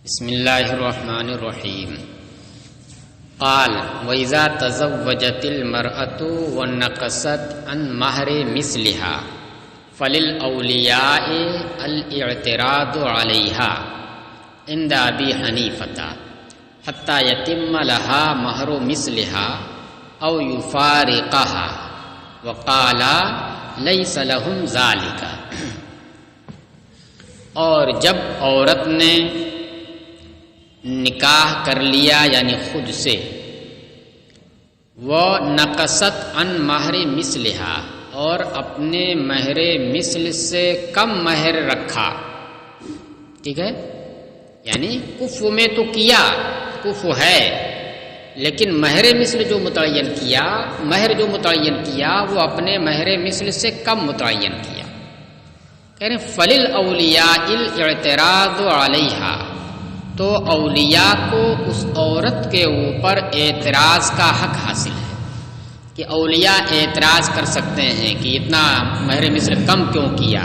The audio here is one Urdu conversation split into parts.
بسم اللہ الرحمن الرحیم قال وَإِذَا تَزَوَّجَتِ الْمَرْأَةُ وَنَقَصَتْ عَنْ مَهْرِ مِثْلِهَا فَلِلْأَوْلِيَاءِ الْاعْتِرَاضُ عَلَيْهَا عِنْدَ أَبِي حَنِيفَةَ حَتَّى يَتِمَّ لَهَا مَهْرُ مِثْلِهَا أَوْ يُفَارِقَهَا وَقَالَ لَيْسَ لَهُمْ ذَلِكَ۔ اور جب عورت نے نکاح کر لیا یعنی خود سے، وہ نقصت عن مہر مثلہا، اور اپنے مہر مثل سے کم مہر رکھا، ٹھیک ہے، یعنی کفو میں تو کیا، کفو ہے، لیکن مہر مثل جو متعین کیا، مہر جو متعین کیا وہ اپنے مہر مثل سے کم متعین کیا۔ کہہ رہے ہیں فَلِلْأَوْلِيَاءِ الْاعْتِرَاضُ عَلَيْهَا، تو اولیاء کو اس عورت کے اوپر اعتراض کا حق حاصل ہے کہ اولیاء اعتراض کر سکتے ہیں کہ اتنا مہر مثل کم کیوں کیا۔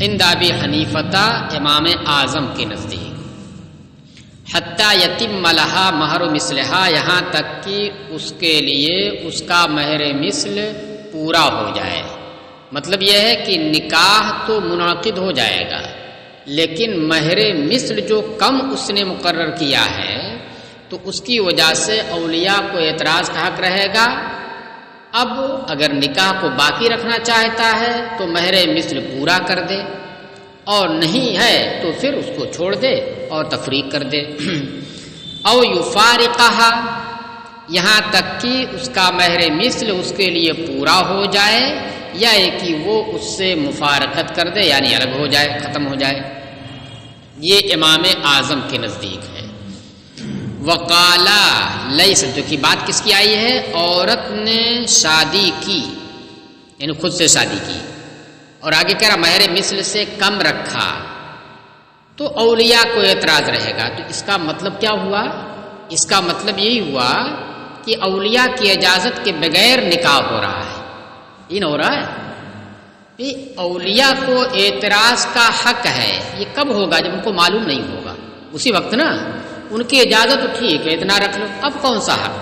عند ابی حنیفہ، امام اعظم کے نزدیک، حتی یتم لہا مہر مثلہا، یہاں تک کہ اس کے لیے اس کا مہر مثل پورا ہو جائے۔ مطلب یہ ہے کہ نکاح تو منعقد ہو جائے گا، لیکن مہر مثل جو کم اس نے مقرر کیا ہے تو اس کی وجہ سے اولیاء کو اعتراض کا حق رہے گا۔ اب اگر نکاح کو باقی رکھنا چاہتا ہے تو مہر مثل پورا کر دے، اور نہیں ہے تو پھر اس کو چھوڑ دے اور تفریق کر دے۔ او یفارقہا، یہاں تک کہ اس کا مہر مثل اس کے لیے پورا ہو جائے، یا کہ وہ اس سے مفارقت کر دے یعنی الگ ہو جائے، ختم ہو جائے۔ یہ امام اعظم کے نزدیک ہے۔ وقالا لیس، جو کہ بات کس کی آئی ہے؟ عورت نے شادی کی، یعنی خود سے شادی کی، اور آگے کہہ رہا مہر مثل سے کم رکھا، تو اولیاء کو اعتراض رہے گا۔ تو اس کا مطلب کیا ہوا؟ اس کا مطلب یہی ہوا کہ اولیاء کی اجازت کے بغیر نکاح ہو رہا ہے۔ یہ نہ ہو رہا ہے کہ اولیاء کو اعتراض کا حق ہے۔ یہ کب ہوگا؟ جب ان کو معلوم نہیں ہوگا، اسی وقت نا ان کی اجازت تو ٹھیک ہے اتنا رکھ لو، اب کون سا حق؟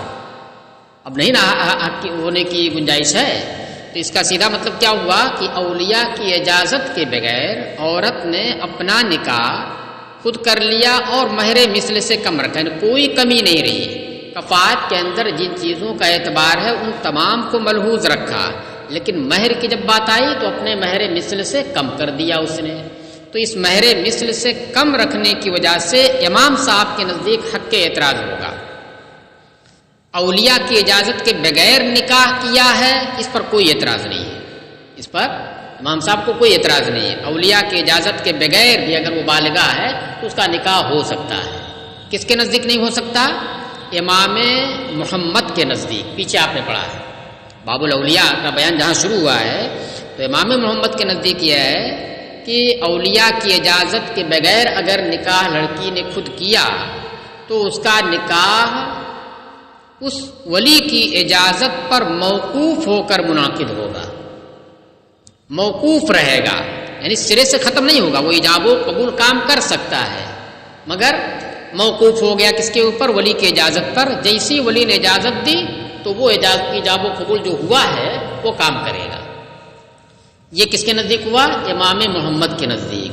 اب نہیں نا حق ہونے کی گنجائش ہے۔ تو اس کا سیدھا مطلب کیا ہوا کہ اولیاء کی اجازت کے بغیر عورت نے اپنا نکاح خود کر لیا اور مہر مثل سے کم رکھا، یعنی کوئی کمی نہیں رہی۔ کفایت کے اندر جن چیزوں کا اعتبار ہے ان تمام کو ملحوظ رکھا، لیکن مہر کی جب بات آئی تو اپنے مہر مثل سے کم کر دیا اس نے۔ تو اس مہر مثل سے کم رکھنے کی وجہ سے امام صاحب کے نزدیک حق کے اعتراض ہوگا۔ اولیاء کی اجازت کے بغیر نکاح کیا ہے، اس پر کوئی اعتراض نہیں ہے، اس پر امام صاحب کو کوئی اعتراض نہیں ہے۔ اولیاء کی اجازت کے بغیر بھی اگر وہ بالغہ ہے تو اس کا نکاح ہو سکتا ہے۔ کس کے نزدیک نہیں ہو سکتا؟ امام محمد کے نزدیک۔ پیچھے آپ نے پڑھا ہے باب الاولیاء کا بیان جہاں شروع ہوا ہے، تو امام محمد کے نزدیک یہ ہے کہ اولیاء کی اجازت کے بغیر اگر نکاح لڑکی نے خود کیا تو اس کا نکاح اس ولی کی اجازت پر موقوف ہو کر منعقد ہوگا، موقوف رہے گا، یعنی سرے سے ختم نہیں ہوگا۔ وہ ایجاب و قبول کام کر سکتا ہے مگر موقوف ہو گیا کس کے اوپر؟ ولی کی اجازت پر۔ جیسی ولی نے اجازت دی تو وہ ایجاب و قبول جو ہوا ہے وہ کام کرے گا۔ یہ کس کے نزدیک ہوا؟ امام محمد کے نزدیک،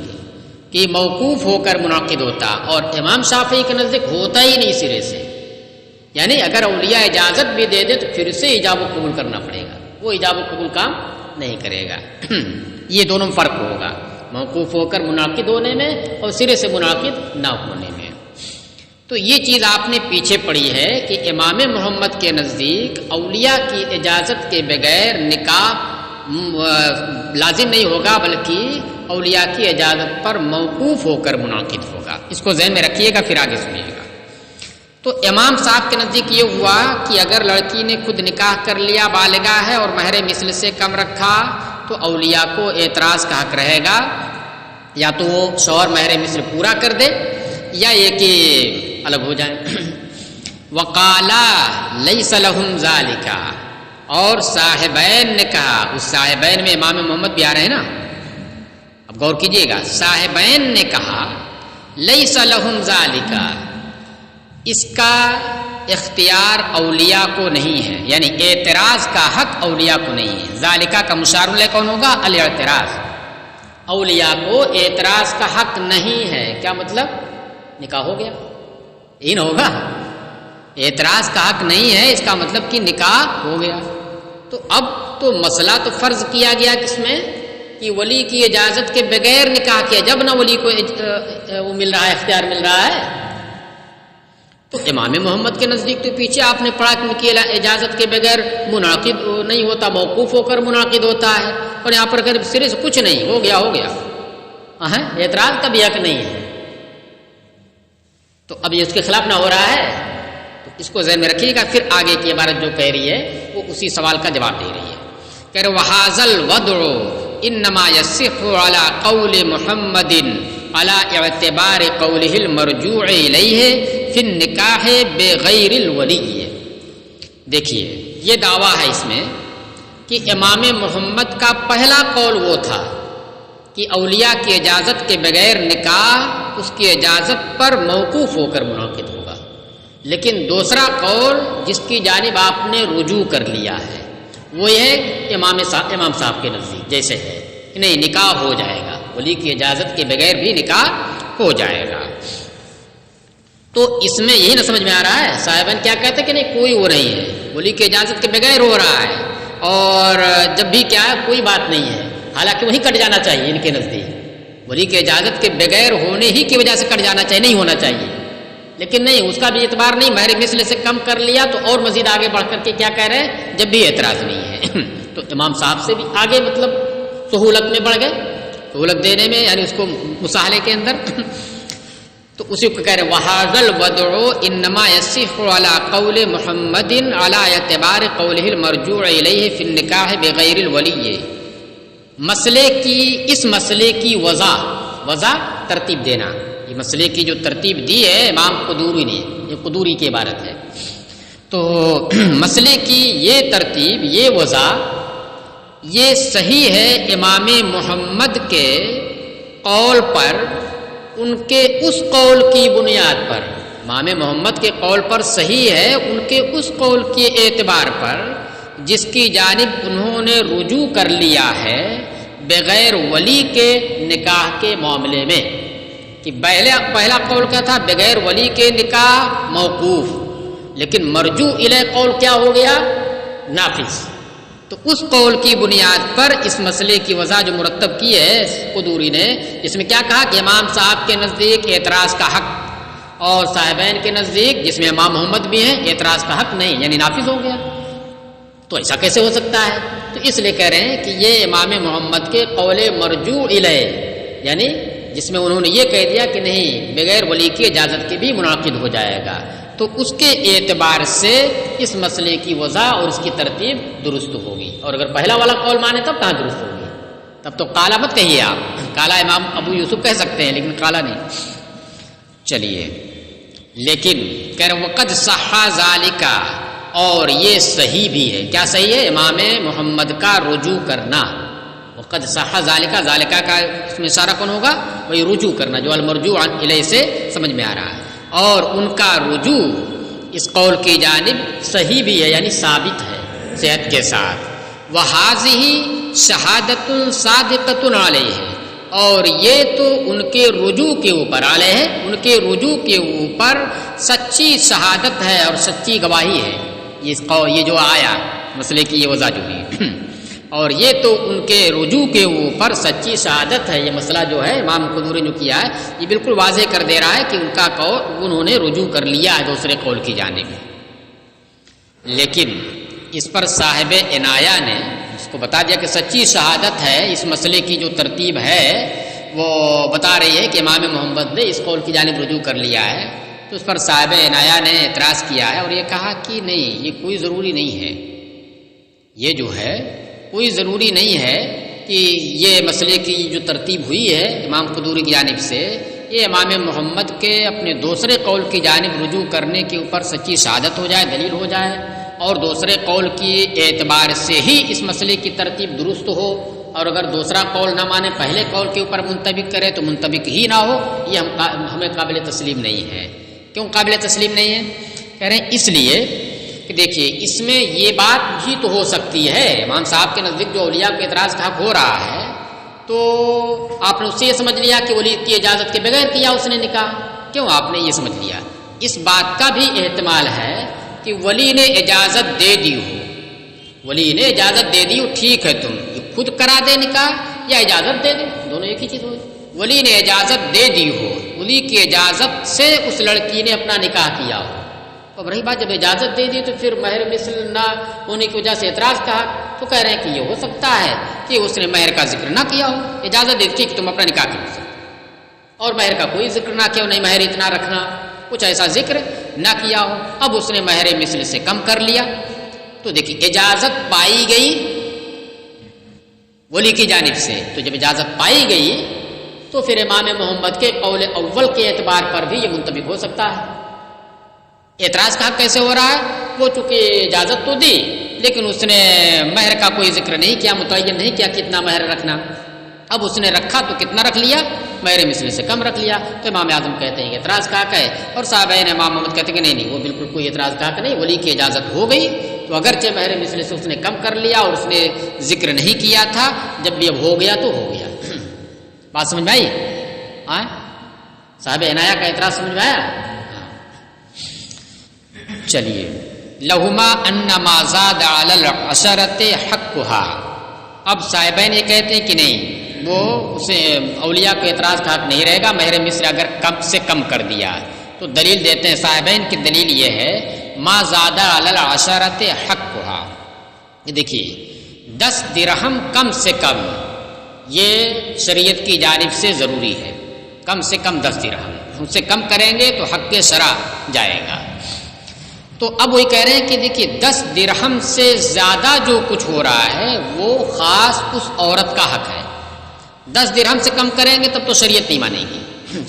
کہ موقوف ہو کر منعقد ہوتا، اور امام شافعی کے نزدیک ہوتا ہی نہیں سرے سے، یعنی اگر اولیاء اجازت بھی دے دے تو پھر سے ایجاب و قبول کرنا پڑے گا، وہ ایجاب و قبول کام نہیں کرے گا۔ یہ دونوں فرق ہوگا، موقوف ہو کر منعقد ہونے میں اور سرے سے منعقد نہ ہونے میں۔ تو یہ چیز آپ نے پیچھے پڑھی ہے کہ امام محمد کے نزدیک اولیاء کی اجازت کے بغیر نکاح لازم نہیں ہوگا، بلکہ اولیاء کی اجازت پر موقوف ہو کر منعقد ہوگا۔ اس کو ذہن میں رکھیے گا، پھر آگے سنیے گا۔ تو امام صاحب کے نزدیک یہ ہوا کہ اگر لڑکی نے خود نکاح کر لیا، بالغہ ہے اور مہر مثل سے کم رکھا، تو اولیاء کو اعتراض کا حق رہے گا، یا تو وہ شوہر مہر مثل پورا کر دے یا یہ کہ الگ ہو جائیں۔ وقالا لیس لہم ذالک، اور صاحبین نے کہا، اس صاحبین میں امام محمد بھی آ رہے ہیں نا، اب غور کیجئے گا، صاحبین نے کہا لیس لہم ذالک، اس کا اختیار اولیاء کو نہیں ہے، یعنی اعتراض کا حق اولیاء کو نہیں ہے۔ ذالکہ کا مشار الیہ کون ہوگا؟ الاعتراض، اولیاء کو اعتراض کا حق نہیں ہے۔ کیا مطلب؟ نکاح ہو گیا، یہی نہ ہوگا؟ اعتراض کا حق نہیں ہے، اس کا مطلب کہ نکاح ہو گیا۔ تو اب تو مسئلہ تو فرض کیا گیا کس میں؟ کہ ولی کی اجازت کے بغیر نکاح کیا، جب نہ ولی کو وہ مل رہا ہے، اختیار مل رہا ہے۔ تو امام محمد کے نزدیک تو پیچھے آپ نے پڑھا کہ ان کی اجازت کے بغیر منعقد نہیں ہوتا، موقوف ہو کر منعقد ہوتا ہے، اور یہاں پر اگر سرے سے کچھ نہیں، ہو گیا ہو گیا، اعتراض کا بھی حق نہیں ہے۔ تو اب یہ اس کے خلاف نہ ہو رہا ہے، تو اس کو ذہن میں رکھیے گا۔ پھر آگے کی عبارت جو کہہ رہی ہے وہ اسی سوال کا جواب دے رہی ہے، کہہ رہے وَهَذَا الْوَضْعُ انما يصح على قول محمد على اعتبار قوله المرجوع الیہ فی النکاح بغیر الولی۔ دیکھیے یہ دعویٰ ہے اس میں کہ امام محمد کا پہلا قول وہ تھا کہ اولیاء کی اجازت کے بغیر نکاح اس کی اجازت پر موقوف ہو کر منعقد ہوگا، لیکن دوسرا قول جس کی جانب آپ نے رجوع کر لیا ہے وہ یہ ہے امام صاحب کے نزدیک جیسے ہے کہ نہیں، نکاح ہو جائے گا، ولی کی اجازت کے بغیر بھی نکاح ہو جائے گا۔ تو اس میں یہی نہ سمجھ میں آ رہا ہے صاحبان کیا کہتے ہیں کہ نہیں کوئی وہ نہیں ہے، ولی کی اجازت کے بغیر ہو رہا ہے، اور جب بھی کیا ہے کوئی بات نہیں ہے، حالانکہ وہی کٹ جانا چاہیے ان کے نزدیک، ولی کی اجازت کے بغیر ہونے ہی کی وجہ سے کٹ جانا چاہیے، نہیں ہونا چاہیے، لیکن نہیں اس کا بھی اعتبار نہیں، مہر مثل سے کم کر لیا تو اور مزید آگے بڑھ کر کے کیا کہہ رہے ہیں، جب بھی اعتراض نہیں ہے۔ تو امام صاحب سے بھی آگے مطلب سہولت میں بڑھ گئے، سہولت دینے میں، یعنی اس کو مصالحے کے اندر۔ تو اسی کو کہہ رہے وَهَذَا الْوَضْعُ انما يصح على قول محمد على اعتبار قوله المرجوع الیہ فی النکاح بغیر الولی۔ مسئلے کی، اس مسئلے کی وضع ترتیب دینا، یہ مسئلے کی جو ترتیب دی ہے امام قدوری نے، یہ قدوری کی عبارت ہے، تو مسئلے کی یہ ترتیب، یہ وضع، یہ صحیح ہے امام محمد کے قول پر، ان کے اس قول کی بنیاد پر، امام محمد کے قول پر صحیح ہے ان کے اس قول کے اعتبار پر جس کی جانب انہوں نے رجوع کر لیا ہے بغیر ولی کے نکاح کے معاملے میں، کہ پہلا قول کیا تھا، بغیر ولی کے نکاح موقوف، لیکن مرجوع الیہ قول کیا ہو گیا، نافذ۔ تو اس قول کی بنیاد پر اس مسئلے کی وضع جو مرتب کی ہے قدوری نے، جس میں کیا کہا کہ امام صاحب کے نزدیک اعتراض کا حق، اور صاحبین کے نزدیک جس میں امام محمد بھی ہیں اعتراض کا حق نہیں، یعنی نافذ ہو گیا۔ تو ایسا کیسے ہو سکتا ہے؟ تو اس لیے کہہ رہے ہیں کہ یہ امام محمد کے قول مرجوع الیہ، یعنی جس میں انہوں نے یہ کہہ دیا کہ نہیں بغیر ولی کی اجازت کے بھی منعقد ہو جائے گا، تو اس کے اعتبار سے اس مسئلے کی وضع اور اس کی ترتیب درست ہوگی، اور اگر پہلا والا قول مانے تب کہاں درست ہوگی؟ تب تو قالا مت کہیے آپ، قالا امام ابو یوسف کہہ سکتے ہیں لیکن قالا نہیں۔ چلیے، لیکن کہہ رہے وقد صح ذالک، اور یہ صحیح بھی ہے، کیا صحیح ہے؟ امام محمد کا رجوع کرنا، وقد صح ذالک، ذالک کا اس میں اشارہ کون ہوگا؟ وہی رجوع کرنا جو المرجوع الیہ سے سمجھ میں آ رہا ہے، اور ان کا رجوع اس قول کی جانب صحیح بھی ہے، یعنی ثابت ہے صحت کے ساتھ۔ وَهَذِهِ شَهَادَةٌ صَادِقَةٌ عَلَيْهِ، اور یہ تو ان کے رجوع کے اوپر، علیہ ان کے رجوع کے اوپر سچی شہادت ہے اور سچی گواہی ہے، یہ جو آیا مسئلے کی یہ وضع جو ہے، اور یہ تو ان کے رجوع کے اوپر سچی شہادت ہے۔ یہ مسئلہ جو ہے امام قدوری نے کیا ہے یہ بالکل واضح کر دے رہا ہے کہ ان کا قول انہوں نے رجوع کر لیا ہے دوسرے قول کی جانب، لیکن اس پر صاحب عنایہ نے اس کو بتا دیا کہ سچی شہادت ہے، اس مسئلے کی جو ترتیب ہے وہ بتا رہی ہے کہ امام محمد نے اس قول کی جانب رجوع کر لیا ہے۔ تو اس پر صاحب عنایہ نے اعتراض کیا ہے اور یہ کہا کہ نہیں، یہ کوئی ضروری نہیں ہے، یہ جو ہے کوئی ضروری نہیں ہے کہ یہ مسئلے کی جو ترتیب ہوئی ہے امام قدوری کی جانب سے، یہ امام محمد کے اپنے دوسرے قول کی جانب رجوع کرنے کے اوپر سچی شہادت ہو جائے، دلیل ہو جائے، اور دوسرے قول کی اعتبار سے ہی اس مسئلے کی ترتیب درست ہو، اور اگر دوسرا قول نہ مانے پہلے قول کے اوپر منطبق کرے تو منطبق ہی نہ ہو، یہ ہمیں قابل تسلیم نہیں ہے۔ کیوں قابل تسلیم نہیں ہے؟ کہہ رہے ہیں اس لیے کہ دیکھیے اس میں یہ بات بھی تو ہو سکتی ہے، امام صاحب کے نزدیک جو اولیاء کو اعتراض کا حق ہو رہا ہے تو آپ نے اسے یہ سمجھ لیا کہ ولی کی اجازت کے بغیر کیا اس نے نکاح، کیوں آپ نے یہ سمجھ لیا؟ اس بات کا بھی احتمال ہے کہ ولی نے اجازت دے دی ہو، ولی نے اجازت دے دی ہو، ٹھیک ہے تم خود کرا دے نکاح یا اجازت دے دے، دونوں ایک ہی چیز ہوئی۔ ولی نے اجازت دے دی ہو، ولی کی اجازت سے اس لڑکی نے اپنا نکاح کیا ہو، اب رہی بات جب اجازت دے دی تو پھر مہر مثل نہ ہونے کی وجہ سے اعتراض کہا، تو کہہ رہے ہیں کہ یہ ہو سکتا ہے کہ اس نے مہر کا ذکر نہ کیا ہو، اجازت دے دی کہ تم اپنا نکاح کر سکتے، اور مہر کا کوئی ذکر نہ کیا ہو، نہیں مہر اتنا رکھنا، کچھ ایسا ذکر نہ کیا ہو، اب اس نے مہر مثل سے کم کر لیا، تو دیکھیے اجازت پائی گئی ولی کی جانب سے، تو جب اجازت پائی گئی تو پھر امام محمد کے قول اول کے اعتبار پر بھی یہ منطبق ہو سکتا ہے۔ اعتراض کا حق کیسے ہو رہا ہے؟ وہ چونکہ اجازت تو دی لیکن اس نے مہر کا کوئی ذکر نہیں کیا، متعین نہیں کیا کتنا مہر رکھنا، اب اس نے رکھا تو کتنا رکھ لیا؟ مہر مثل سے کم رکھ لیا، تو امام اعظم کہتے ہیں کہ اعتراض کا حق ہے، اور صحابین امام محمد کہتے ہیں کہ نہیں وہ بالکل کوئی اعتراض کا حق نہیں، ولی کی اجازت ہو گئی تو اگرچہ مہر مثل سے اس نے کم کر لیا اور اس نے ذکر نہیں کیا تھا، جب بھی اب ہو گیا تو ہو گیا۔ بات سمجھ میں آئی؟ صاحب عنایہ کا اعتراض سمجھ میں آیا؟ چلیے لہما انما زاد علی العشرۃ حقھا، اب صاحبین یہ کہتے ہیں کہ نہیں وہ اسے اولیاء کو اعتراض کا حق نہیں رہے گا، مہر مثل اگر کم سے کم کر دیا تو دلیل دیتے ہیں صاحبین کی دلیل یہ ہے ما زاد علی العشرۃ حقھا، یہ دیکھیے 10 درہم کم سے کم یہ شریعت کی جانب سے ضروری ہے، کم سے کم 10 درہم، اس سے کم کریں گے تو حق شرع جائے گا۔ تو اب وہی کہہ رہے ہیں کہ دیکھیے 10 درہم سے زیادہ جو کچھ ہو رہا ہے وہ خاص اس عورت کا حق ہے، 10 درہم سے کم کریں گے تب تو شریعت نہیں مانے گی،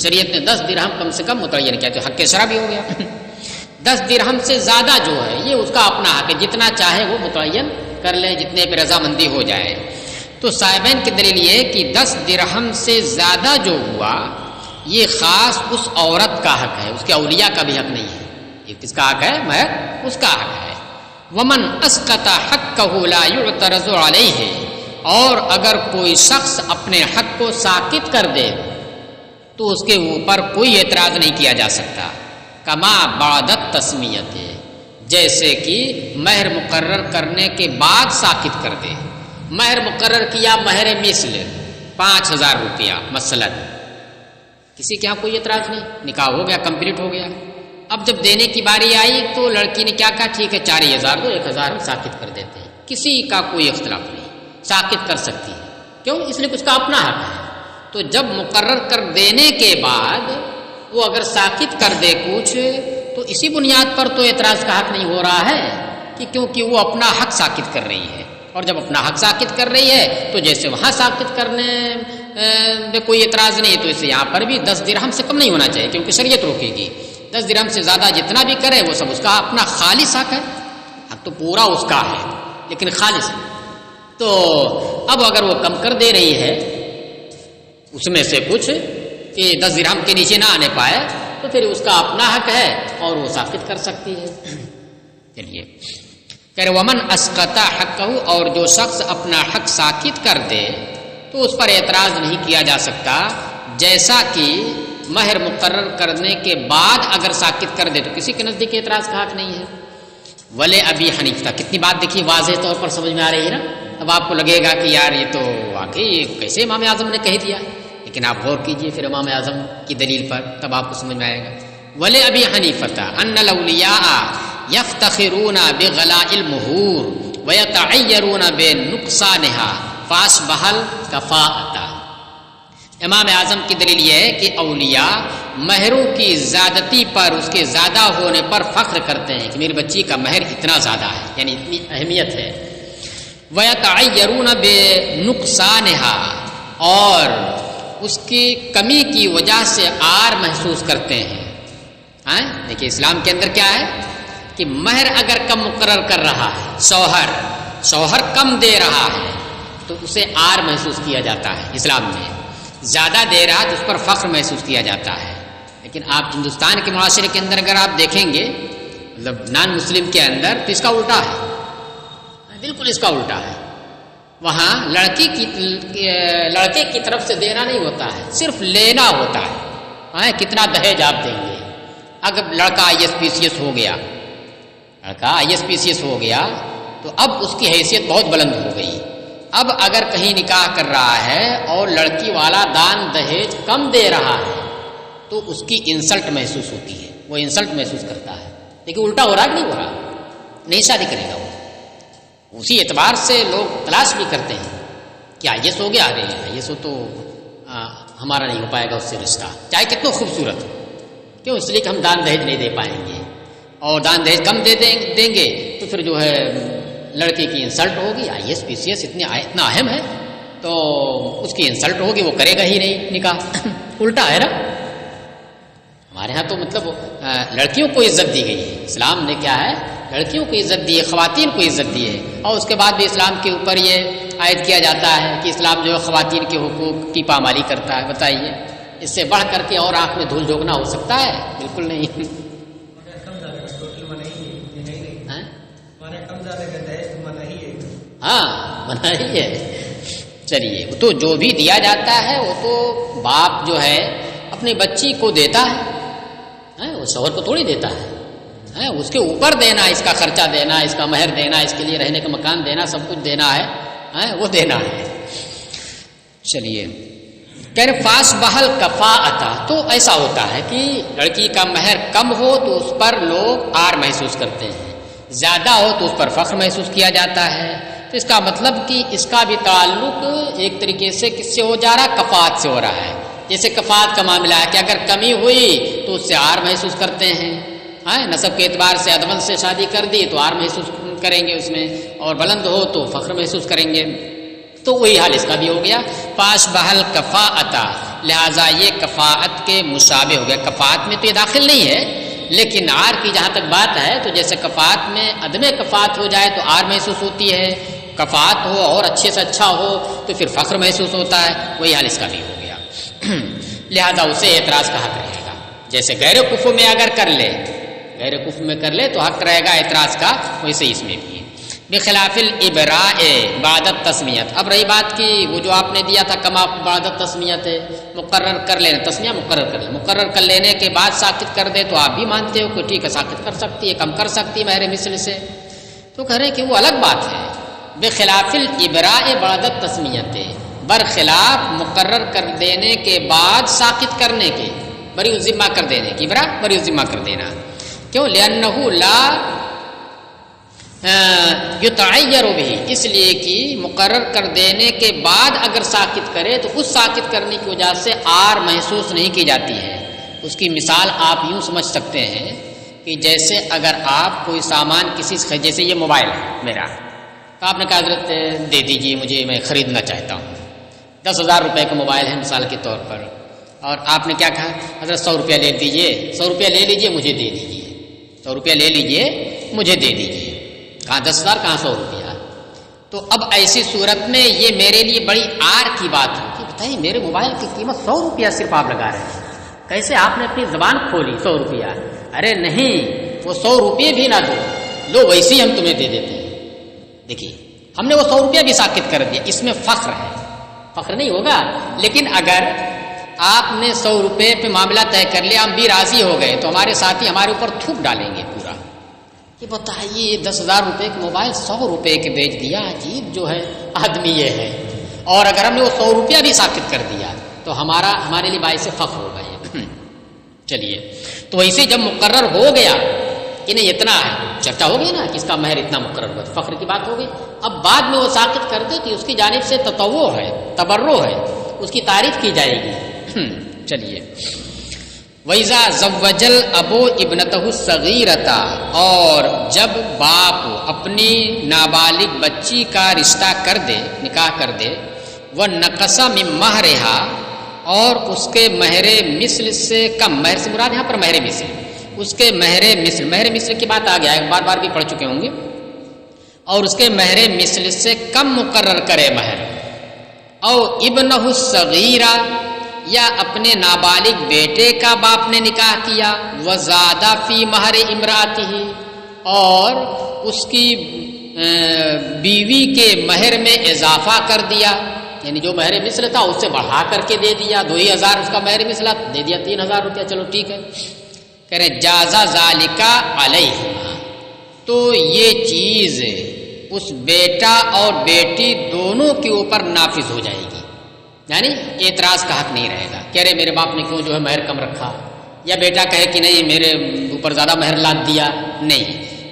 شریعت نے 10 درہم کم سے کم متعین کیا تو حق شرع بھی ہو گیا۔ 10 درہم سے زیادہ جو ہے یہ اس کا اپنا حق ہے، جتنا چاہے وہ متعین کر لے، جتنے پہ رضامندی ہو جائے۔ تو صاحبین کی دلیل یہ ہے کہ 10 درہم سے زیادہ جو ہوا یہ خاص اس عورت کا حق ہے، اس کے اولیاء کا بھی حق نہیں ہے، یہ کس کا حق ہے؟ مہر اس کا حق ہے۔ ومن اسقط حقہ لا يعترض علیہ، اور اگر کوئی شخص اپنے حق کو ساقط کر دے تو اس کے اوپر کوئی اعتراض نہیں کیا جا سکتا، کما بعد التسمیۃ، جیسے کہ مہر مقرر کرنے کے بعد ساقط کر دے، مہر مقرر کیا مہر مثل 5000 روپیہ مثلا، کسی کے یہاں کوئی اعتراض نہیں، نکاح ہو گیا، کمپلیٹ ہو گیا، اب جب دینے کی باری آئی تو لڑکی نے کیا کہا ٹھیک ہے 4000 دو، 1000 ہم ساقط کر دیتے ہیں، کسی کا کوئی اختلاف نہیں، ساقط کر سکتی ہے، کیوں؟ اس لیے اس کا اپنا حق ہے۔ تو جب مقرر کر دینے کے بعد وہ اگر ساقط کر دے کچھ تو اسی بنیاد پر تو اعتراض کا حق نہیں ہو رہا ہے کہ کیونکہ وہ اپنا حق ساقط کر رہی ہے، اور جب اپنا حق ساقط کر رہی ہے تو جیسے وہاں ساقط کرنے میں کوئی اعتراض نہیں ہے تو اسے یہاں پر بھی 10 درہم سے کم نہیں ہونا چاہیے، کیونکہ شریعت روکے گی، 10 درہم سے زیادہ جتنا بھی کرے وہ سب اس کا اپنا خالص حق ہے، حق تو پورا اس کا ہے لیکن خالص۔ تو اب اگر وہ کم کر دے رہی ہے اس میں سے کچھ کہ 10 درہم کے نیچے نہ آنے پائے تو پھر اس کا اپنا حق ہے اور وہ ساقط کر سکتی ہے۔ چلیے کہہ رہے ومن اسقط حقہ، اور جو شخص اپنا حق ساقط کر دے تو اس پر اعتراض نہیں کیا جا سکتا، جیسا کہ مہر مقرر کرنے کے بعد اگر ساقط کر دے تو کسی کے نزدیک اعتراض کا حق نہیں ہے۔ ولے ابی حنیفہ، کتنی بات دیکھیے واضح طور پر سمجھ میں آ رہی ہے نا، اب آپ کو لگے گا کہ یار یہ تو واقعی کیسے امام اعظم نے کہہ دیا، لیکن آپ غور کیجئے پھر امام اعظم کی دلیل پر، تب آپ کو سمجھ میں آئے گا۔ ولی ابی حنیفہ ان الاولیاء یفتخرون بغلاء المہور ویتعیرون بنقصانها فاشبہ الکفاءۃ، امام اعظم کی دلیل یہ ہے کہ اولیاء مہروں کی زیادتی پر، اس کے زیادہ ہونے پر فخر کرتے ہیں کہ میری بچی کا مہر اتنا زیادہ ہے، یعنی اتنی اہمیت ہے۔ وَيَتَعَيَّرُونَ بِنُقْصَانِهَا، اور اس کی کمی کی وجہ سے آر محسوس کرتے ہیں۔ دیکھیے اسلام کے اندر کیا ہے کہ مہر اگر کم مقرر کر رہا ہے، شوہر کم دے رہا ہے تو اسے آر محسوس کیا جاتا ہے اسلام میں، زیادہ دے رہا تو اس پر فخر محسوس کیا جاتا ہے. لیکن آپ ہندوستان کے معاشرے کے اندر اگر آپ دیکھیں گے مطلب نان مسلم کے اندر تو اس کا الٹا ہے، بالکل اس کا الٹا ہے. وہاں لڑکے کی طرف سے دینا نہیں ہوتا ہے، صرف لینا ہوتا ہے. کتنا دہیج آپ دیں گے؟ اگر لڑکا I S P C S ہو گیا، لڑکا I S P C S ہو گیا تو اب اس کی حیثیت بہت بلند ہو گئی. اب اگر کہیں نکاح کر رہا ہے اور لڑکی والا دان دہیج کم دے رہا ہے تو اس کی انسلٹ محسوس ہوتی ہے، وہ انسلٹ محسوس کرتا ہے. لیکن الٹا ہو رہا کہ نہیں ہو رہا؟ نہیں شادی کرے گا وہ. اسی اعتبار سے لوگ تلاش بھی کرتے ہیں کہ آئی ایس ہو گیا، ارے آئی ایس ہو تو ہمارا نہیں ہو پائے گا اس سے رشتہ، چاہے کتنا خوبصورت ہو. کیوں؟ اس لیے کہ ہم دان دہیج نہیں دے پائیں گے، اور دان دہیج کم دیں گے تو پھر جو ہے لڑکے کی انسلٹ ہوگی. I S P C S اتنا اہم ہے تو اس کی انسلٹ ہوگی، وہ کرے گا ہی نہیں نکاح. الٹا ہے نا. ہمارے ہاں تو مطلب لڑکیوں کو عزت دی گئی ہے. اسلام نے کیا ہے؟ لڑکیوں کو عزت دی ہے، خواتین کو عزت دی ہے. اور اس کے بعد بھی اسلام کے اوپر یہ عائد کیا جاتا ہے کہ اسلام جو ہے خواتین کے حقوق کی پامالی کرتا ہے. بتائیے اس سے بڑھ کر کے اور آنکھ میں دھول جھونکنا ہو سکتا ہے؟ بالکل نہیں. ہاں منع ہی ہے. چلیے وہ تو جو بھی دیا جاتا ہے وہ تو باپ جو ہے اپنی بچی کو دیتا ہے، وہ شوہر کو تھوڑی دیتا ہے. اس کے اوپر دینا، اس کا خرچہ دینا، اس کا مہر دینا، اس کے لیے رہنے کا مکان دینا، سب کچھ دینا ہے، وہ دینا ہے. چلیے فاش بحل کفاءتا، تو ایسا ہوتا ہے کہ لڑکی کا مہر کم ہو تو اس پر لوگ آر محسوس کرتے ہیں، زیادہ ہو تو اس پر فخر محسوس کیا جاتا ہے. تو اس کا مطلب کہ اس کا بھی تعلق ایک طریقے سے کس سے ہو جا رہا ہے؟ کفاءت سے ہو رہا ہے. جیسے کفاءت کا معاملہ ہے کہ اگر کمی ہوئی تو اس سے آر محسوس کرتے ہیں. نسب کے اعتبار سے ادون سے شادی کر دی تو آر محسوس کریں گے اس میں، اور بلند ہو تو فخر محسوس کریں گے. تو وہی حال اس کا بھی ہو گیا. فاش بحل کفاءتا، لہذا یہ کفاءت کے مشابہ ہو گیا. کفاءت میں تو یہ داخل نہیں ہے، لیکن آر کی جہاں تک بات ہے تو جیسے کفاءت میں عدم کفاءت ہو جائے تو آر محسوس ہوتی ہے، کفاءت ہو اور اچھے سے اچھا ہو تو پھر فخر محسوس ہوتا ہے. وہی حال اس کا بھی ہو گیا. لہذا اسے اعتراض کا حق رہے گا. جیسے غیر کفو میں اگر کر لے، غیر کفو میں کر لے تو حق رہے گا اعتراض کا، ویسے اس میں بھی. بخلاف الابراء بعد التسمیت. اب رہی بات کی وہ جو آپ نے دیا تھا کما بعد التسمیت ہے، مقرر کر لینا، تسمیہ مقرر کر لے، مقرر کر لینے کے بعد ساکت کر دے تو آپ بھی مانتے ہو کہ ٹھیک ہے ساکت کر سکتی ہے، کم کر سکتی ہے مہر مثل سے. تو کہہ رہے ہیں کہ وہ الگ بات ہے. بخلاف الابراء بعد التسمیت، برخلاف مقرر کر دینے کے بعد ساکت کرنے کے، بری الذمہ کر دینے کی، برا بری الذمہ کر دینا. کیوں؟ لأنہ لا یتعیر به، اس لیے کہ مقرر کر دینے کے بعد اگر ساکت کرے تو اس ساکت کرنے کی وجہ سے آر محسوس نہیں کی جاتی ہے. اس کی مثال آپ یوں سمجھ سکتے ہیں کہ جیسے اگر آپ کوئی سامان کسی سے، جیسے یہ موبائل ہے میرا، تو آپ نے کہا حضرت دے دیجئے مجھے، میں خریدنا چاہتا ہوں. 10,000 روپے کا موبائل ہے مثال کے طور پر، اور آپ نے کیا کہا؟ حضرت 100 روپیہ لے دیجئے، 100 روپیہ لے لیجئے مجھے دے دیجئے، 100 روپیہ لے لیجئے مجھے دے دیجئے. کہاں 10,000 کہاں 100 روپیہ. تو اب ایسی صورت میں یہ میرے لیے بڑی آر کی بات ہے کہ بتائیے میرے موبائل کی قیمت 100 روپیہ صرف آپ لگا رہے ہیں، کیسے آپ نے اپنی زبان کھولی 100 روپیہ؟ ارے نہیں، وہ 100 روپیے بھی نہ دو، لو ویسے ہی ہم تمہیں دے دیتے ہیں. دیکھیے ہم نے وہ 100 روپیہ بھی ساکت کر دیا، اس میں فخر ہے، فخر نہیں ہوگا. لیکن اگر آپ نے 100 روپے پہ معاملہ طے کر لیا، ہم بھی راضی ہو گئے، تو ہمارے ساتھی ہمارے اوپر تھوک ڈالیں گے پورا کہ بتائیے 10,000 روپے کا موبائل 100 روپے کے بیچ دیا، عجیب جو ہے آدمی یہ ہے. اور اگر ہم نے وہ 100 روپیہ بھی ساکت کر دیا تو ہمارے لیے باعث فخر ہو گئے. چلیے تو ویسے جب مقرر ہو گیا کہ نہیں اتنا ہے، چرچا ہو گئی نا کہ اس کا مہر اتنا مقرر ہوا، فخر کی بات ہو گئی. اب بعد میں وہ ساکت کر دے کہ اس کی جانب سے تطوع ہے، تبرع ہے، اس کی تعریف کی جائے گی. چلیے وَإِذَا زَوَّجَ الْأَبُو ابْنَتَهُ الصَّغِيرَةَ، اور جب باپ اپنی نابالغ بچی کا رشتہ کر دے، نکاح کر دے، وَنَقَصَ مِن مَهْرِهَا، اور اس کے مہر مثل سے کم، مہر سے مراد یہاں پر مہر مثل، اس کے مہر مثل کی بات آ گیا ہے، بار بار بھی پڑھ چکے ہوں گے. اور اس کے مہر مثل سے کم مقرر کرے مہر، او ابنہ الصغیرہ یا اپنے نابالغ بیٹے کا باپ نے نکاح کیا، وزادہ فی مہر امراتہ اور اس کی بیوی کے مہر میں اضافہ کر دیا، یعنی جو مہر مثل تھا اس سے بڑھا کر کے دے دیا، 2,000 اس کا مہر مثل دے دیا، 3,000 روپیہ، چلو ٹھیک ہے۔ کہہ رہے جازا ذالکا علیہما، تو یہ چیز اس بیٹا اور بیٹی دونوں کے اوپر نافذ ہو جائے گی، یعنی اعتراض کا حق نہیں رہے گا۔ کہہ رہے میرے باپ نے کیوں جو ہے مہر کم رکھا، یا بیٹا کہے کہ نہیں میرے اوپر زیادہ مہر لاد دیا، نہیں،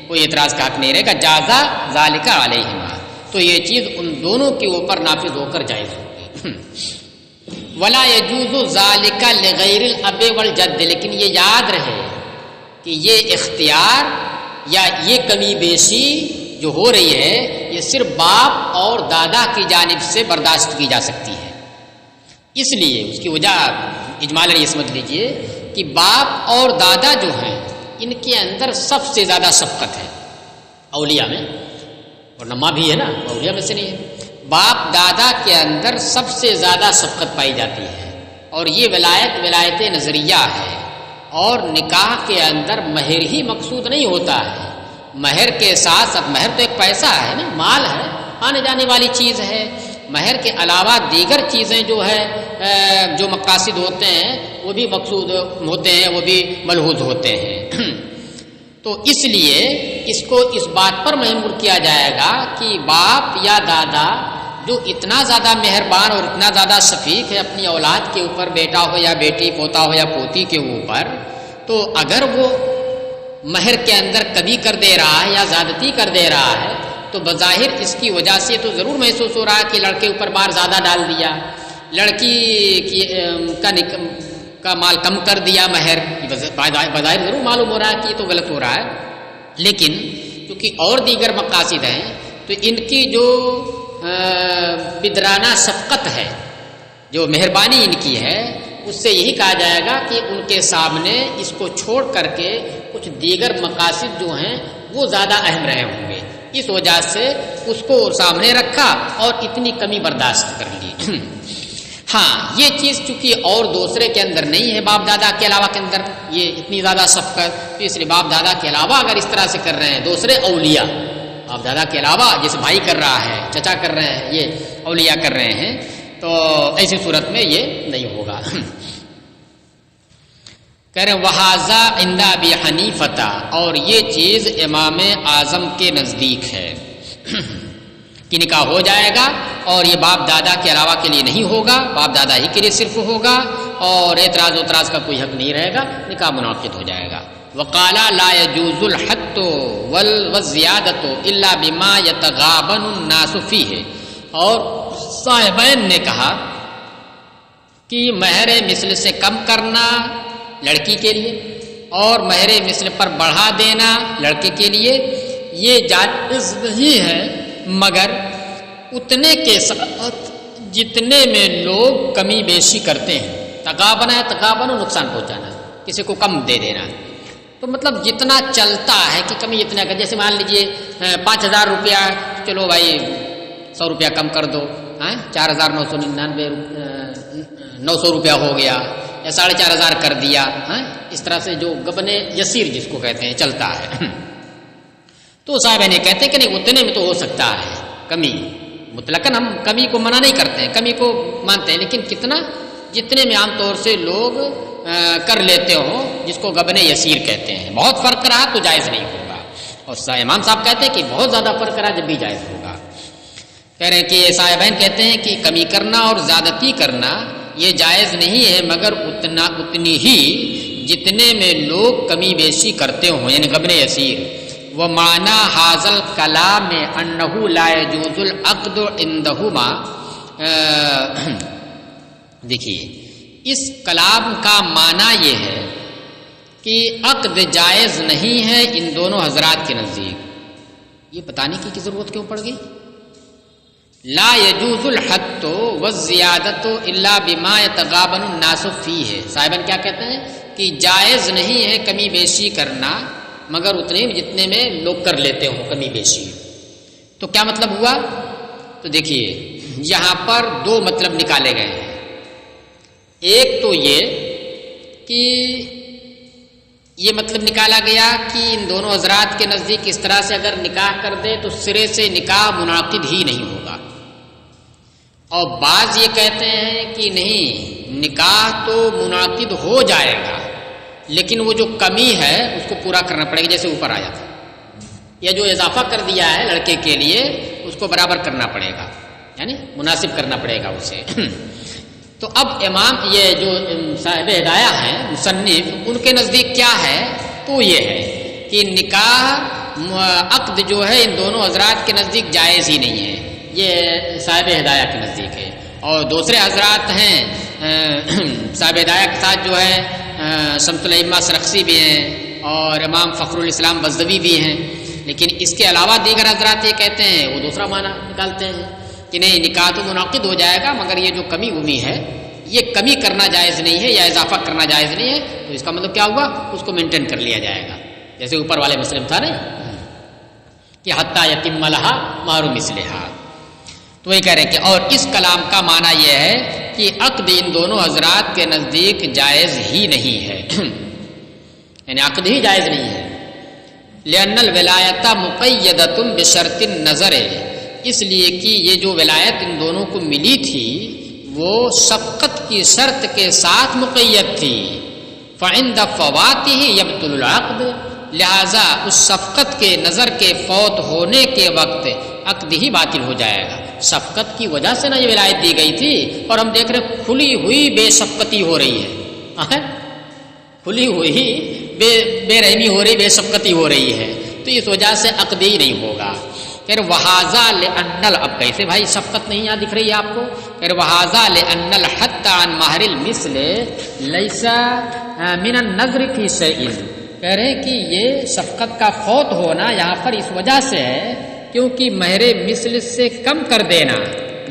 کوئی اعتراض کا حق نہیں رہے گا۔ جازا ذالکا علیہما، تو یہ چیز ان دونوں کے اوپر نافذ ہو کر جائز ہوگی۔ ولا یجوز ذالک لغیر الاب والجد، لیکن یہ یاد رہے کہ یہ اختیار یا یہ کمی بیشی جو ہو رہی ہے یہ صرف باپ اور دادا کی جانب سے برداشت کی جا سکتی ہے۔ اس لیے اس کی وجہ اجمالاً یہ سمجھ لیجئے کہ باپ اور دادا جو ہیں ان کے اندر سب سے زیادہ شفقت ہے اولیاء میں، اور ماں بھی ہے نا، اولیاء میں سے نہیں ہے۔ باپ دادا کے اندر سب سے زیادہ شفقت پائی جاتی ہے، اور یہ ولایت نظریہ ہے، اور نکاح کے اندر مہر ہی مقصود نہیں ہوتا ہے، مہر کے ساتھ ساتھ، مہر تو ایک پیسہ ہے نا، مال ہے، آنے جانے والی چیز ہے، مہر کے علاوہ دیگر چیزیں جو ہے جو مقاصد ہوتے ہیں وہ بھی مقصود ہوتے ہیں، وہ بھی ملحوظ ہوتے ہیں۔ تو اس لیے اس کو اس بات پر مجبور کیا جائے گا کہ باپ یا دادا جو اتنا زیادہ مہربان اور اتنا زیادہ شفیق ہے اپنی اولاد کے اوپر، بیٹا ہو یا بیٹی، پوتا ہو یا پوتی کے اوپر، تو اگر وہ مہر کے اندر کمی کر دے رہا ہے یا زیادتی کر دے رہا ہے تو بظاہر اس کی وجہ سے تو ضرور محسوس ہو رہا ہے کہ لڑکے اوپر بار زیادہ ڈال دیا، لڑکی کا مال کم کر دیا، مہر بظاہر ضرور معلوم ہو رہا ہے کہ یہ تو غلط ہو رہا ہے، لیکن کیونکہ اور دیگر مقاصد ہیں تو ان کی جو بدرانہ شفقت ہے، جو مہربانی ان کی ہے، اس سے یہی کہا جائے گا کہ ان کے سامنے اس کو چھوڑ کر کے کچھ دیگر مقاصد جو ہیں وہ زیادہ اہم رہے ہوں گے، اس وجہ سے اس کو سامنے رکھا اور اتنی کمی برداشت کر لی۔ ہاں یہ چیز چونکہ اور دوسرے کے اندر نہیں ہے، باپ دادا کے علاوہ کے اندر یہ اتنی زیادہ شفقت، تو اس لیے باپ دادا کے علاوہ اگر اس طرح سے کر رہے ہیں دوسرے اولیاء، باپ دادا کے علاوہ جیسے بھائی کر رہا ہے، چچا کر رہے ہیں، یہ اولیاء کر رہے ہیں، تو ایسی صورت میں یہ نہیں ہوگا۔ کہہ رہے وہذا عند ابی حنیفہ، اور یہ چیز امام اعظم کے نزدیک ہے کہ نکاح ہو جائے گا اور یہ باپ دادا کے علاوہ کے لیے نہیں ہوگا، باپ دادا ہی کے لیے صرف ہوگا، اور اعتراض کا کوئی حق نہیں رہے گا، نکاح منعقد ہو جائے گا۔ وقال لا يجوز الحد والزیادۃ الا بما يتغابن الناس فیہ، اور صاحبین نے کہا کہ مہر مثل سے کم کرنا لڑکی کے لیے اور مہر مثل پر بڑھا دینا لڑکے کے لیے یہ جائز نہیں ہے، مگر اتنے کے ساتھ جتنے میں لوگ کمی بیشی کرتے ہیں۔ تغابن ہے، تغابن نقصان پہنچانا، کسی کو کم دے دینا، تو مطلب جتنا چلتا ہے کہ کمی اتنا کر، جیسے مان لیجئے 5,000 روپیہ، چلو بھائی 100 روپیہ کم کر دو، 4,999 900 روپیہ ہو گیا، یا 4,500 کر دیا، اس طرح سے جو گبن یسیر جس کو کہتے ہیں چلتا ہے۔ تو صاحب نے کہتے ہیں کہ نہیں اتنے میں تو ہو سکتا ہے کمی، مطلقاً ہم کمی کو منع نہیں کرتے ہیں، کمی کو مانتے ہیں، لیکن کتنا، جتنے میں عام طور سے لوگ کر لیتے ہوں، جس کو گبن یسیر کہتے ہیں۔ بہت فرق رہا تو جائز نہیں ہوگا، اور امام صاحب کہتے ہیں کہ بہت زیادہ فرق رہا جب بھی جائز ہوگا۔ کہہ رہے ہیں کہ صاحبین کہتے ہیں کہ کمی کرنا اور زیادتی کرنا یہ جائز نہیں ہے، مگر اتنی ہی جتنے میں لوگ کمی بیشی کرتے ہوں، یعنی غبن یسیر۔ ومعنی حاضل کلام انہ لا یجوز العقد عندہما، دیکھیے اس کلام کا معنی یہ ہے کہ عقد جائز نہیں ہے ان دونوں حضرات کے نزدیک۔ یہ بتانے کی ضرورت کیوں پڑ گئی؟ لا یجوز الحد والزیادۃ الا بما یتغابن الناس فیہ، صاحبان کیا کہتے ہیں کہ جائز نہیں ہے کمی بیشی کرنا مگر اتنے جتنے میں لوگ کر لیتے ہوں کمی بیشی۔ تو کیا مطلب ہوا؟ تو دیکھیے یہاں پر دو مطلب نکالے گئے ہیں. ایک تو یہ کہ یہ مطلب نکالا گیا کہ ان دونوں حضرات کے نزدیک اس طرح سے اگر نکاح کر دے تو سرے سے نکاح منعقد ہی نہیں ہوگا. اور بعض یہ کہتے ہیں کہ نہیں، نکاح تو منعقد ہو جائے گا لیکن وہ جو کمی ہے اس کو پورا کرنا پڑے گا، جیسے اوپر آیا تھا، یا جو اضافہ کر دیا ہے لڑکے کے لیے اس کو برابر کرنا پڑے گا، یعنی مناسب کرنا پڑے گا اسے. تو اب امام یہ جو صاحب ہدایہ ہیں مصنف، ان کے نزدیک کیا ہے؟ تو یہ ہے کہ نکاح عقد جو ہے ان دونوں حضرات کے نزدیک جائز ہی نہیں ہے، یہ صاحب ہدایہ کے نزدیک ہے. اور دوسرے حضرات ہیں صاحب ہدایہ کے ساتھ جو ہے شمس الائمہ سرخسی بھی ہیں اور امام فخر الاسلام بزدوی بھی ہیں. لیکن اس کے علاوہ دیگر حضرات یہ کہتے ہیں، وہ دوسرا معنی نکالتے ہیں کہ نہیں، نکاح تو منعقد ہو جائے گا مگر یہ جو کمی ومی ہے یہ کمی کرنا جائز نہیں ہے یا اضافہ کرنا جائز نہیں ہے. تو اس کا مطلب کیا ہوا؟ اس کو مینٹین کر لیا جائے گا، جیسے اوپر والے مسئلے میں تھا نہیں کہ حتی یتم لہا مہر مثلہا. تو یہ کہہ رہے ہیں کہ اور اس کلام کا معنی یہ ہے کہ عقد ان دونوں حضرات کے نزدیک جائز ہی نہیں ہے، یعنی عقد ہی جائز نہیں ہے. لأن الولایت مقیدۃ بشرط النظر، اس لیے کہ یہ جو ولایت ان دونوں کو ملی تھی وہ شفقت کی شرط کے ساتھ مقید تھی. فعند فواتہ یبطل العقد، لہذا اس شفقت کے نظر کے فوت ہونے کے وقت عقد ہی باطل ہو جائے گا. شفقت کی وجہ سے نا یہ ولایت دی گئی تھی، اور ہم دیکھ رہے کھلی ہوئی بے شفقتی ہو رہی ہے، کھلی ہوئی بے رحمی ہو رہی، بے شفقتی ہو رہی ہے، تو اس وجہ سے عقد ہی نہیں ہوگا. پھر وہذا لأن، اب کیسے بھائی شفقت نہیں یہاں دکھ رہی ہے آپ کو؟ پھر وہذا لأن الحد عن مہر المثل لیس من النظر فی شیء، کہہ رہے ہیں کہ یہ شفقت کا فوت ہونا یہاں پر اس وجہ سے ہے کیونکہ مہر مثل سے کم کر دینا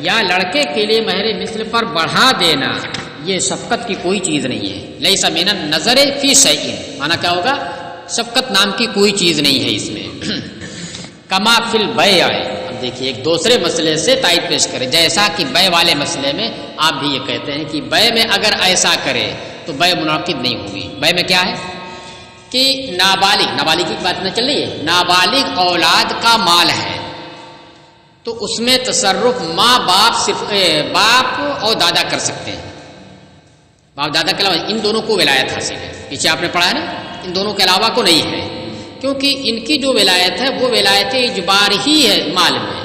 یا لڑکے کے لیے مہر مثل پر بڑھا دینا یہ شفقت کی کوئی چیز نہیں ہے. لیس من النظر فی شیء، مانا کیا ہوگا؟ شفقت نام کی کوئی چیز نہیں ہے اس میں. کما فی البیع، اب دیکھیے ایک دوسرے مسئلے سے تائید پیش کرے، جیسا کہ بیع والے مسئلے میں آپ بھی یہ کہتے ہیں کہ بیع میں اگر ایسا کرے تو بیع منعقد نہیں ہوگی. بیع میں کیا ہے کہ نابالغ کی بات نہ چل رہی ہے، نابالغ اولاد کا مال ہے تو اس میں تصرف ماں باپ صرف باپ اور دادا کر سکتے ہیں. باپ دادا کے علاوہ ان دونوں کو ولایت حاصل ہے، پیچھے آپ نے پڑھا ہے نا، ان دونوں کے علاوہ کو نہیں ہے، کیونکہ ان کی جو ولایت ہے وہ ولایت اجبار ہی ہے مال میں.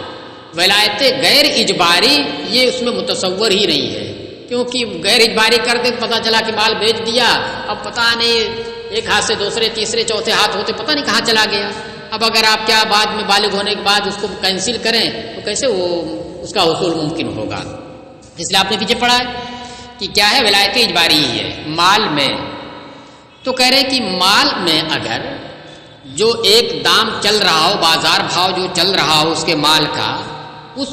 ولایت غیر اجباری یہ اس میں متصور ہی نہیں ہے، کیونکہ غیر اجباری کر دے پتہ چلا کہ مال بیچ دیا، اب پتہ نہیں ایک ہاتھ سے دوسرے تیسرے چوتھے ہاتھ ہوتے پتہ نہیں کہاں چلا گیا. اب اگر آپ کیا بعد میں بالغ ہونے کے بعد اس کو کینسل کریں تو کیسے وہ اس کا حصول ممکن ہوگا؟ اس لیے آپ نے پیچھے پڑھا ہے کہ کیا ہے، ولایت اجباری ہی ہے مال میں. تو کہہ رہے ہیں کہ مال میں اگر جو ایک دام چل رہا ہو، بازار بھاؤ جو چل رہا ہو اس کے مال کا، اس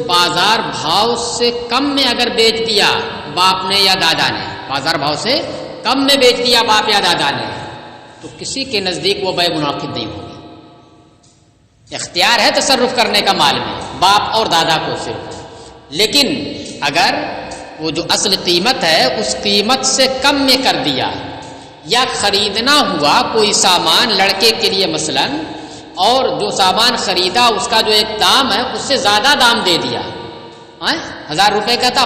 بازار بھاؤ سے کم میں اگر بیچ دیا باپ نے یا دادا نے، بازار بھاؤ سے کم میں بیچ دیا باپ یا دادا نے، تو کسی کے نزدیک وہ بیع منعقد نہیں ہوگی. اختیار ہے تصرف کرنے کا مال میں باپ اور دادا کو صرف، لیکن اگر وہ جو اصل قیمت ہے اس قیمت سے کم میں کر دیا، یا خریدنا ہوا کوئی سامان لڑکے کے لیے مثلا، اور جو سامان خریدا اس کا جو ایک دام ہے اس سے زیادہ دام دے دیا، 1000 روپے کا تھا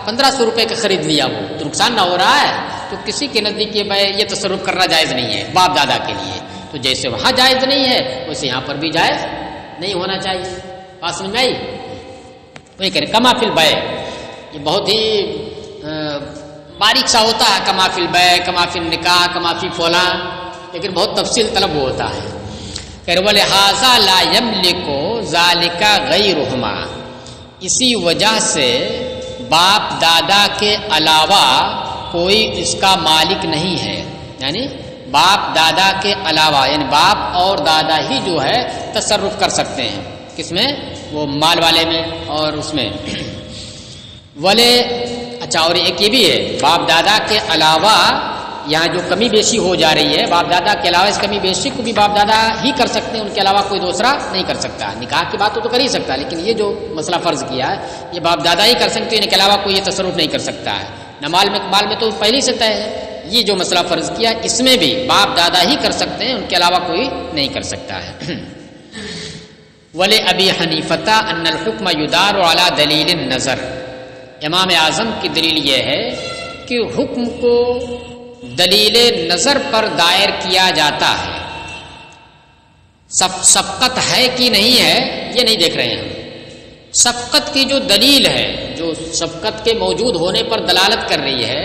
1500 روپے کا خرید لیا، وہ تو نقصان نہ ہو رہا ہے. تو کسی کے نزدیک یہ تصرف کرنا جائز نہیں ہے باپ دادا کے لیے. تو جیسے وہاں جائز نہیں ہے ویسے یہاں پر بھی جائز نہیں ہونا چاہیے. بات سمجھ میں آئی؟ وہی کریں کما فی البیع، یہ بہت ہی باریک سا ہوتا ہے، کما فی البیع، کما فی النکاح، کما فی فلاں، لیکن بہت تفصیل طلب ہوتا ہے. وَلِهَٰذَا لَا يَمْلِكُ ذَٰلِكَ غَيْرُهُمَا، اسی وجہ سے باپ دادا کے علاوہ کوئی اس کا مالک نہیں ہے. یعنی باپ دادا کے علاوہ، یعنی باپ اور دادا ہی جو ہے تصرف کر سکتے ہیں. کس میں؟ وہ مال والے میں اور اس میں. اچھا، اور ایک یہ بھی ہے باپ دادا کے علاوہ یہاں جو کمی بیشی ہو جا رہی ہے باپ دادا کے علاوہ، اس کمی بیشی کو بھی باپ دادا ہی کر سکتے ہیں، ان کے علاوہ کوئی دوسرا نہیں کر سکتا. نکاح کی بات تو کر ہی سکتا، لیکن یہ جو مسئلہ فرض کیا ہے یہ باپ دادا ہی کر سکتے ہیں، ان کے علاوہ کوئی یہ تصرف نہیں کر سکتا ہے. نہ مال میں تو پہلے سے طے ہے. یہ جو مسئلہ فرض کیا اس میں بھی باپ دادا ہی کر سکتے ہیں، ان کے علاوہ کوئی نہیں کر سکتا ہے. ولی ابی حنیفۃ ان الحکم یدار علی دلیل النظر. امام اعظم کی دلیل یہ ہے کہ حکم کو دلیل نظر پر دائر کیا جاتا ہے. سبقت ہے کہ نہیں ہے یہ نہیں دیکھ رہے ہیں ہم. سبقت کی جو دلیل ہے، جو سبقت کے موجود ہونے پر دلالت کر رہی ہے،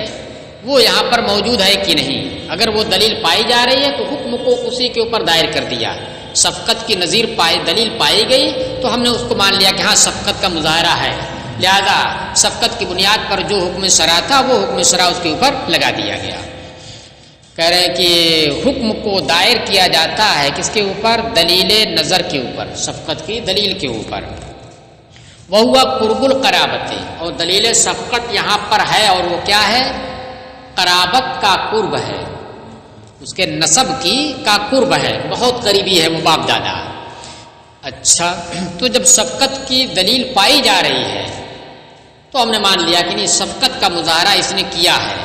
وہ یہاں پر موجود ہے کہ نہیں. اگر وہ دلیل پائی جا رہی ہے تو حکم کو اسی کے اوپر دائر کر دیا. سبقت کی نظیر دلیل پائی گئی تو ہم نے اس کو مان لیا کہ ہاں سبقت کا مظاہرہ ہے، لہذا سبقت کی بنیاد پر جو حکم شرع تھا وہ حکم شرع اس کے اوپر لگا دیا گیا. کہہ رہے ہیں کہ حکم کو دائر کیا جاتا ہے کس کے اوپر؟ دلیل نظر کے اوپر، سبقت کی دلیل کے اوپر. وہ ہوا قرب القرابت، اور دلیل سبقت یہاں پر ہے اور وہ کیا ہے؟ قرابت کا قرب ہے، اس کے نسب کا قرب ہے، بہت قریبی ہے وہ باپ دادا. اچھا، تو جب سبقت کی دلیل پائی جا رہی ہے تو ہم نے مان لیا کہ نہیں سبقت کا مظاہرہ اس نے کیا ہے.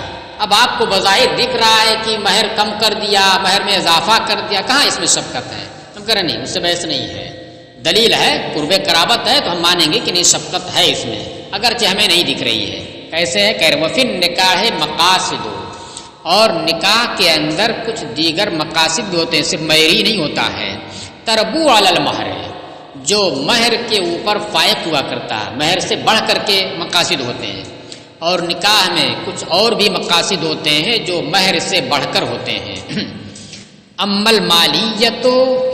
اب آپ کو بظاہر دکھ رہا ہے کہ مہر کم کر دیا، مہر میں اضافہ کر دیا، کہاں اس میں سبقت ہے؟ ہم کہہ رہے نہیں، اس سے بحث نہیں ہے. دلیل ہے، قرب قرابت ہے، تو ہم مانیں گے کہ نہیں سبقت ہے اس میں، اگرچہ ہمیں نہیں دکھ رہی ہے. کیسے ہے؟ کہہ رہے وفی نکاح مقاصد، اور نکاح کے اندر کچھ دیگر مقاصد بھی ہوتے ہیں، صرف مہر ہی نہیں ہوتا ہے. تربو علی المہر، جو مہر کے اوپر فائق ہوا کرتا ہے، مہر سے بڑھ کر کے مقاصد ہوتے ہیں. اور نکاح میں کچھ اور بھی مقاصد ہوتے ہیں جو مہر سے بڑھ کر ہوتے ہیں. امل مالیت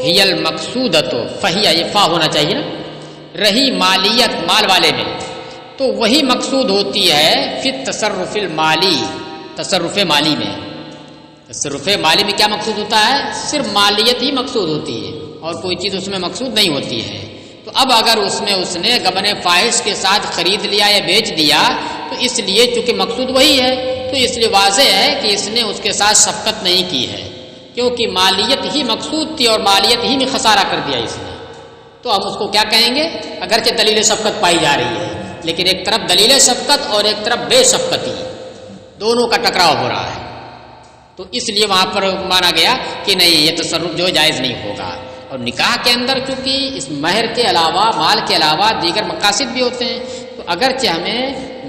ہی المقصودت فہیا، یہ فا ہونا چاہیے نا. رہی مالیت مال والے میں تو وہی مقصود ہوتی ہے فی تصرف المالی، تصرف مالی میں. تصرف مالی میں کیا مقصود ہوتا ہے؟ صرف مالیت ہی مقصود ہوتی ہے اور کوئی چیز اس میں مقصود نہیں ہوتی ہے. تو اب اگر اس نے غبن فاحش کے ساتھ خرید لیا یا بیچ دیا تو اس لیے چونکہ مقصود وہی ہے تو اس لیے واضح ہے کہ اس نے اس کے ساتھ سبقت نہیں کی ہے، کیونکہ مالیت ہی مقصود تھی اور مالیت ہی میں خسارہ کر دیا اس نے. تو ہم اس کو کیا کہیں گے؟ اگرچہ دلیل سبقت پائی جا رہی ہے لیکن ایک طرف دلیل سبقت اور ایک طرف بے سبقتی، دونوں کا ٹکراؤ ہو رہا ہے. تو اس لیے وہاں پر مانا گیا کہ نہیں یہ تصرف جو جائز نہیں ہوگا. اور نکاح کے اندر چونکہ اس مہر کے علاوہ مال کے علاوہ دیگر مقاصد بھی ہوتے ہیں، تو اگرچہ ہمیں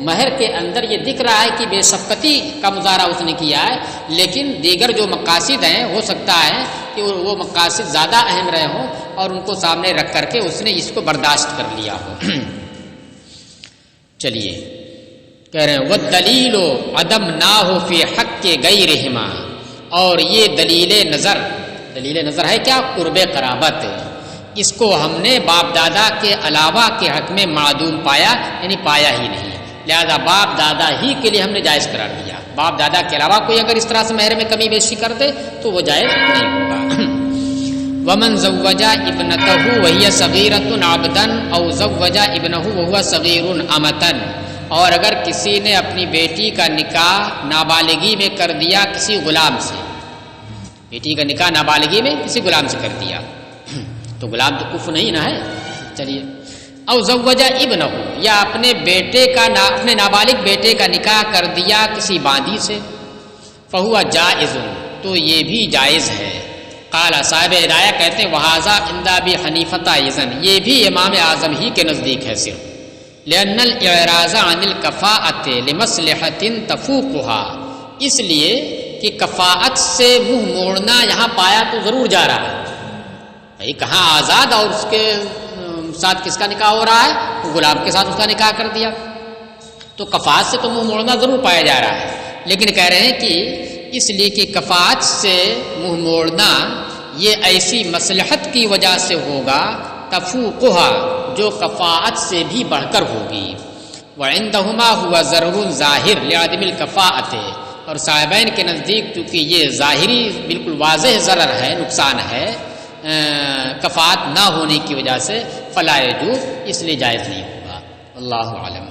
مہر کے اندر یہ دکھ رہا ہے کہ بے شفقتی کا مظاہرہ اس نے کیا ہے، لیکن دیگر جو مقاصد ہیں ہو سکتا ہے کہ وہ مقاصد زیادہ اہم رہے ہوں اور ان کو سامنے رکھ کر کے اس نے اس کو برداشت کر لیا ہو. چلیے کہہ رہے ہیں وَالدَّلِيلُ عدم نہ ہو فی حق کے غیرہما، اور یہ دلیل نظر ہے کیا؟ قرب قرابت. اس کو ہم نے باپ دادا کے علاوہ کے حق میں معدوم پایا، یعنی پایا ہی نہیں، لہذا باپ دادا ہی کے لیے ہم نے جائز قرار دیا. باپ دادا کے علاوہ کوئی اگر اس طرح سے مہر میں کمی بیشی کر دے تو وہ جائز نہیں ہوگا. ومن زوج ابنته وهي صغيرة عبدا او زوج ابنه وهو صغير امتا، اور اگر کسی نے اپنی بیٹی کا نکاح نابالغی میں کر دیا کسی غلام سے، بیٹی کا نکاح نابالغی میں کسی غلام سے کر دیا تو غلام تو کفر نہیں نہ ہے. چلیے او زوج ابنہ، یا اپنے نابالغ بیٹے کا نکاح کر دیا کسی باندی سے، فہو جائز، تو یہ بھی جائز ہے. قال صاحب ہدایہ کہتے ہیں وہذا عند ابی حنیفہ ایضاً، یہ بھی امام اعظم ہی کے نزدیک ہے صرف. لأن الاعراض عن الکفاءۃ لمصلحۃ تفوقها، اس لیے کہ کفاءت سے منہ موڑنا یہاں پایا تو ضرور جا رہا ہے. بھائی کہاں آزاد اور اس کے ساتھ کس کا نکاح ہو رہا ہے؟ غلام کے ساتھ اس کا نکاح کر دیا، تو کفاءت سے تو منہ موڑنا ضرور پایا جا رہا ہے. لیکن کہہ رہے ہیں کہ اس لیے کہ کفاءت سے منہ موڑنا یہ ایسی مصلحت کی وجہ سے ہوگا تفوقها، جو کفاءت سے بھی بڑھ کر ہوگی. وعندهما هو ضرر ظاہر لعدم الکفاءۃ، اور صاحبین کے نزدیک چونکہ یہ ظاہری بالکل واضح ضرر ہے، نقصان ہے کفاءت نہ ہونے کی وجہ سے، فلا یجوز، اس لیے جائز نہیں ہوگا. اللہ اعلم.